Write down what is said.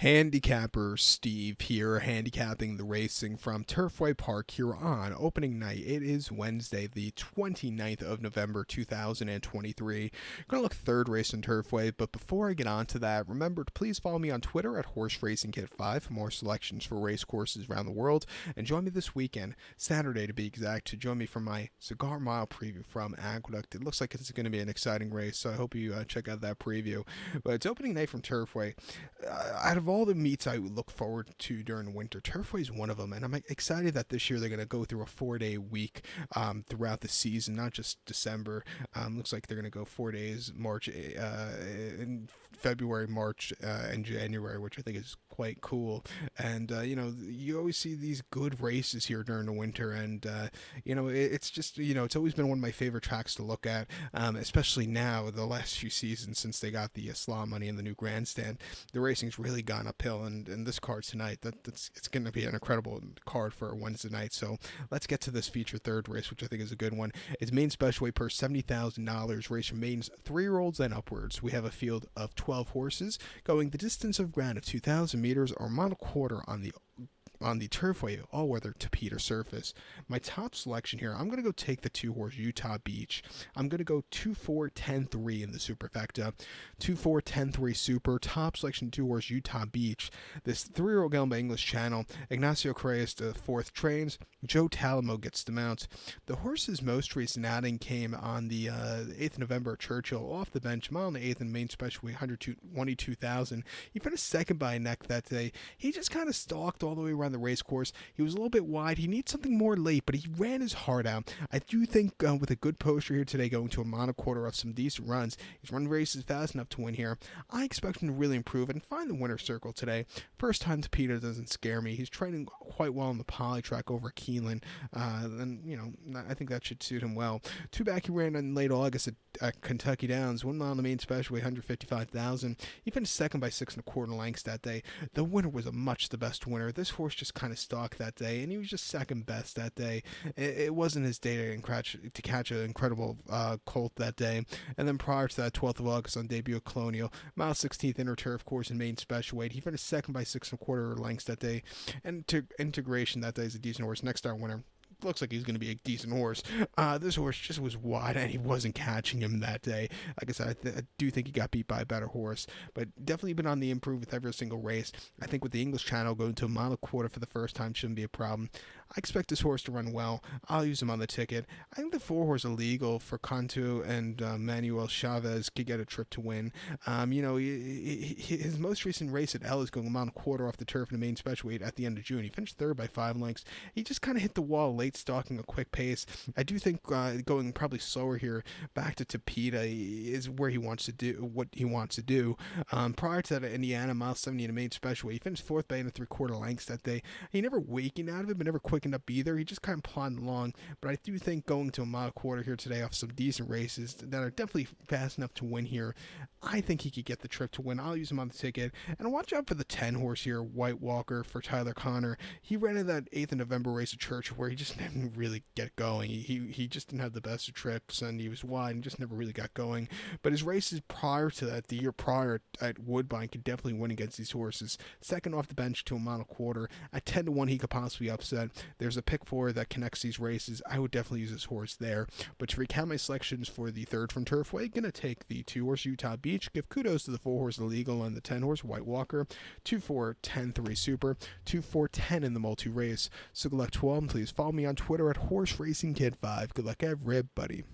Handicapper Steve here, handicapping the racing from Turfway Park here on opening night. It is Wednesday, the 29th of November, 2023. Going to look third race in Turfway, but before I get on to that, remember to please follow me on Twitter at Horse Racing Kit 5 for more selections for race courses around the world, and join me this weekend, Saturday to be exact, to join me for my Cigar Mile preview from Aqueduct. It looks like it's going to be an exciting race, so I hope you check out that preview. But it's opening night from Turfway. Out of all the meets I look forward to during the winter, Turfway is one of them, and I'm excited that this year they're going to go through a 4-day week throughout the season, not just December. Looks like they're going to go 4 days, March, in February, March, and January, which I think is quite cool. And you always see these good races here during the winter, and it's just it's always been one of my favorite tracks to look at, especially now the last few seasons since they got the slot money and the new grandstand. The racing's really gone uphill, and this card tonight, it's going to be an incredible card for a Wednesday night. So let's get to this feature third race, which I think is a good one. It's main special weight purse $70,000. Race remains 3-year-olds and upwards. We have a field of 12 horses going the distance of ground of 2,000 meters or a mile and a quarter on the Turfway all-weather Tapeta surface. My top selection here, I'm going to go take the 2-horse Utah Beach. I'm going to go 2-4-10-3 in the superfecta. 2-4-10-3 super. Top selection 2-horse Utah Beach. This 3-year-old gelding by English Channel. Ignacio Correa's the 4th trains. Joe Talamo gets the mount. The horse's most recent outing came on the 8th of November at Churchill off the bench, mile and the 8th in main special weight, 122,000. He finished second by a neck that day. He just kind of stalked all the way around the race course. He was a little bit wide. He needs something more late, but he ran his heart out. I do think with a good poster here today, going to a mile and a quarter of some decent runs, he's run races fast enough to win here. I expect him to really improve and find the winner's circle today. First time Tapeta doesn't scare me. He's training quite well on the poly track over at Keeneland. I think that should suit him well. Two back, he ran in late August at Kentucky Downs, 1 mile in the main special weight, 155,000. He finished second by 6 1/4 lengths that day. The winner was a much the best winner. This horse just kind of stalked that day, and he was just second best that day. It wasn't his day to catch an incredible colt that day. And then prior to that, 12th of August on debut at Colonial, mile 16th inner turf course in main special weight. He finished second by 6 1/4 lengths that day. And integration that day is a decent horse. Next star winner. Looks like he's going to be a decent horse. This horse just was wide, and he wasn't catching him that day. Like I said, I do think he got beat by a better horse, but definitely been on the improve with every single race. I think with the English Channel going to a mile and a quarter for the first time shouldn't be a problem. I expect this horse to run well. I'll use him on the ticket. I think the 4-horse Illegal for Cantu and Manuel Chavez could get a trip to win. His most recent race at L is going a mile and a quarter off the turf in the main special weight at the end of June. He finished third by 5 lengths. He just kind of hit the wall late, stalking a quick pace. I do think going probably slower here back to Tapeta is where he wants to do what he wants to do. Prior to that, at Indiana, mile 70 in the main special weight, he finished 4th by 8 3/4 lengths that day. He never wakened out of it, but never quickened up either. He just kind of plodded along. But I do think going to a mile and a quarter here today off some decent races that are definitely fast enough to win here, I think he could get the trip to win. I'll use him on the ticket. And watch out for the 10-horse here, White Walker for Tyler Connor. He ran in that 8th of November race at Churchill where he just didn't really get going. He just didn't have the best of trips, and he was wide and just never really got going. But his races prior to that, the year prior at Woodbine, could definitely win against these horses. Second off the bench to a mile and a quarter. At 10 to 1, he could possibly upset. There's a pick 4 that connects these races. I would definitely use this horse there. But to recount my selections for the third from Turfway, gonna take the 2-horse Utah Beach. Give kudos to the 4-horse Illegal and the 10-horse White Walker. 2-4-10-3 super. 2-4-10 in the multi race. So good luck to all, and please follow me on Twitter at Horse Racing Kid 5. Good luck, everybody.